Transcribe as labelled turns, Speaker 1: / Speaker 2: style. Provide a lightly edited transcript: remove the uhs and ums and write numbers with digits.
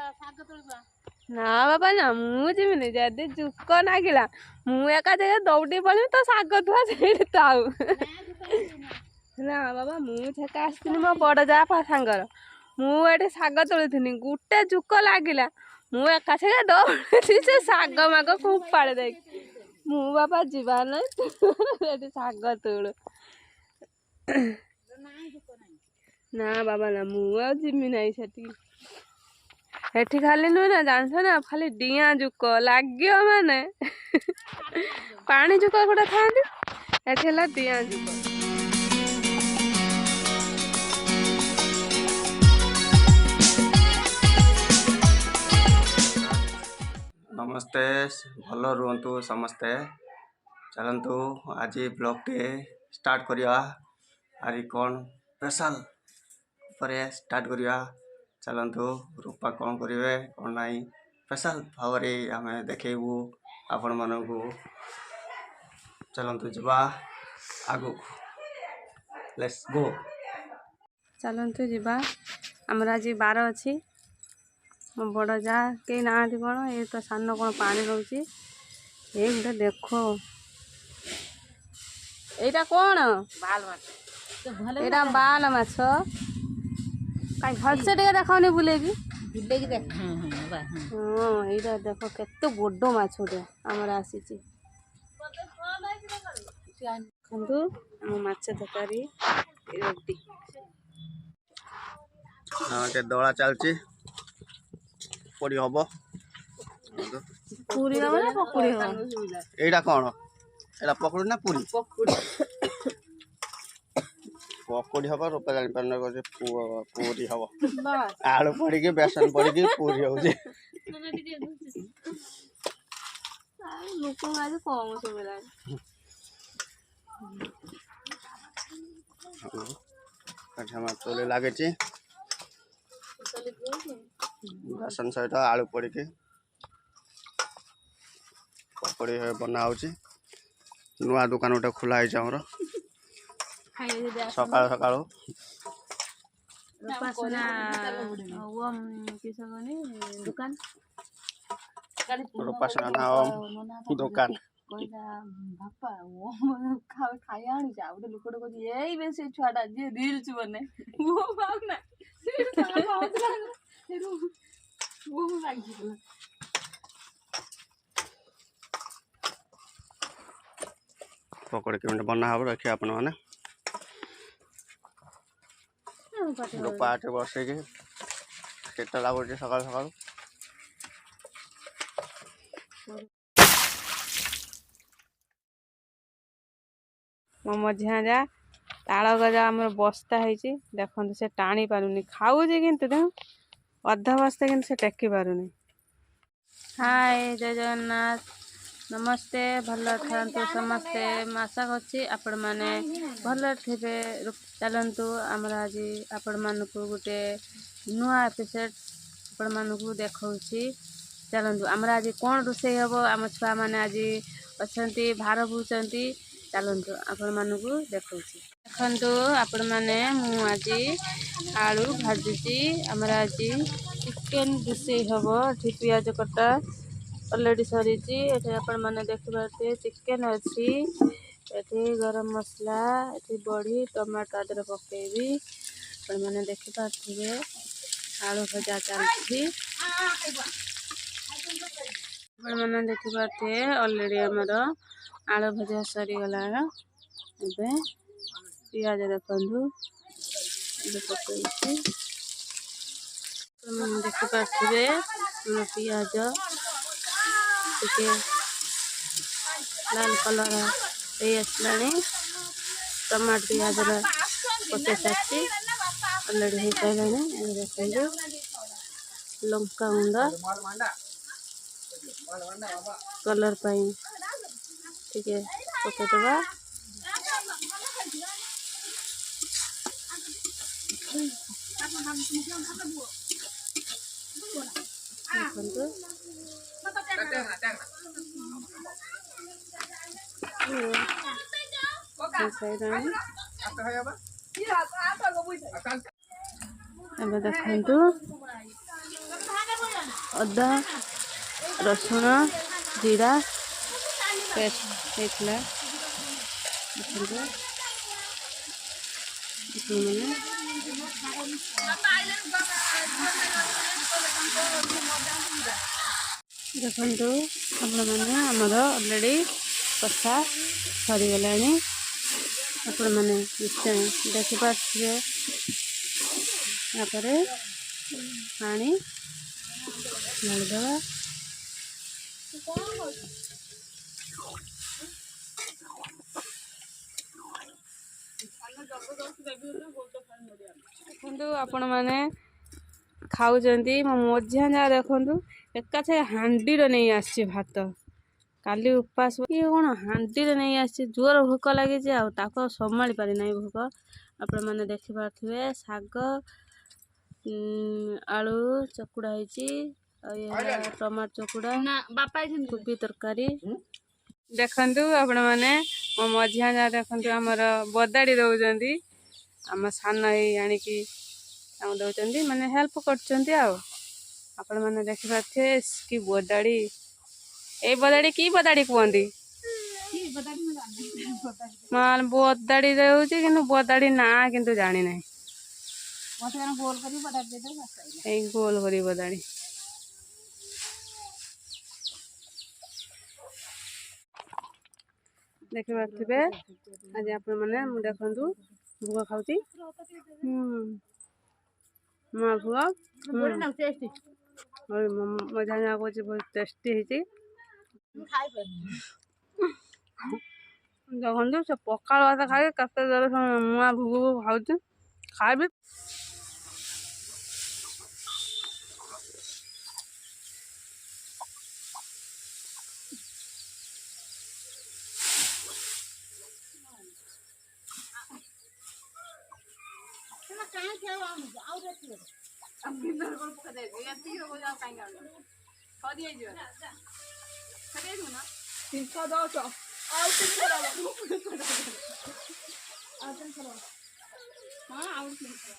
Speaker 1: ना बाबा ना मु जीविनी जदि जुक नागिला मु एका जगह दौड़ी पड़ी तो शाग थुआ से ताऊ ना बाबा मु छेका आसनी मो बड़ जा सांगर मुझे शाग तोली गोटे जुक लगिला मु एका छेका दौड़ी से शाग माग फोपाड़े दे मु बाबा जीवा ना शाग तोड़ ना बाबा ना मुझे जीमी ना सेठी खाली नुह ना जानस ना खाली डिया जुक लगे माने पानी जुक गोटे था डिया जुक।
Speaker 2: नमस्ते भल रुहतु समस्ते चलतु आज ब्लॉग टे स्टार्ट करिया आज कौन स्पेशल पर स्टार्ट करिया चलतु रूपा कौन करेंगे कौन नहीं स्पेशल भाव आम देखू आपण मानक चलतु जा आगु लेट्स गो
Speaker 1: चलतु जा आमर आज बार अच्छी मो बड़ जा कई ना कौन ये तो सान कौन पानी रोचे ये गोटे देख यहाँ कौन यहाँ बाल माछ कहीं भलसे देखा बुले
Speaker 3: देखा
Speaker 1: हाँ यहाँ देख केते बड़ माछटे आमर आसी देखु आम माछ तरकारी रेडी
Speaker 2: दौड़ा चलती पड़ी हम
Speaker 1: पूरी हम ना पकुड़ी हम
Speaker 2: एटा कौन एटा पकड़ी ना पूरी पकड़ी हम रूपा जानी पारना पूरी हम आलू पड़ी के बेसन पड़ी के पूरी हो
Speaker 1: लोक आज कम सुविधा
Speaker 2: चोली लगे बेसन सहित आलू पड़ी के पकड़ी बना हो नुआ दुकान गोटे खोला है सकाल सकाल
Speaker 1: दुकान
Speaker 2: रूपासना ना दुकान
Speaker 1: बापा खाई आनी गोटे लोकटे कह यही बे से छुआटा जी रिल्स बने वो भावना
Speaker 2: पकड़ के बना हम देखिए आपण मैंने पाटे बस केटा लगुच सकाल सकाल
Speaker 1: मो मझिया जा ताल गजा आम बस्ता है देखते से टाणी पारुनी खाऊ किंतु देख अधा बस्ता कि टेकी पारुनी। हाय जय जगन्नाथ नमस्ते भल था समस्ते आशा करी आपण मैंने भल थे चलतु आमर आज आपण मानक गोटे नुआ एपिसोड आपण मानक देखा चलतु आमर आज कौन रोसे हम आम छुआ मैंने आज अच्छा भार बुझुंट चलतु आपण मानक देखा देखु आपण मैंने आज आलू भाजुची आमर आज चिकेन रोसे हम पियाज कटा ऑलरेडी सरी आपण मैंने देखिए चिकेन अच्छी एठी गरम मसला एठी बड़ी टमाटो आदर पकेबी आपण मैंने देखिपे आलू भजा चलती आपण मैंने देखिपे ऑलरेडी आमर आलू भजा सरीगला पियाज देखु पकई देखिपे पियाज टिके लाल कलर आसला टमाटो पियाज पके सारी अलरेडी हो सारे देखो लंका गुंड कलर टिके पकेदबा देखु अदा रसुण जीरा पेस्ट होता देखो मैंने आमर अलरेडी कषा सरीगला आपण मैंने निश्चय देखिपे यापर पानी ढालीदवा देखु आपण मैंने खाऊंट मो मझिया जा देखु एकाथे हांडी नहीं आसी भात काली उपास ये कौन हांडी नहीं आसी जोर भोक लगी संभाली पारि ना भोक आपण मैंने देखिपे शाग आलू चकुड़ा टमाटर चकुड़ा कोबी तरकारी देखु आपण मैंने मो मझिया जा देखु आमर बदाड़ी दौरान आम सान आणिकी दौरान मैंने हेल्प कर मैंने देखिपे कि बदाड़ी ए बदाड़ी की बदाड़ी कहती माल बदाड़ी दौर कि बदाड़ी ना कि जानी ना गोल करी बदाड़ी देखिपे आज आप देखु भुग खाऊँ माँ भुग मजा ना कह बहुत टेस्टी देखु से पखाल भात खाई कत जोर मुआ भुग खाऊँ खाइबे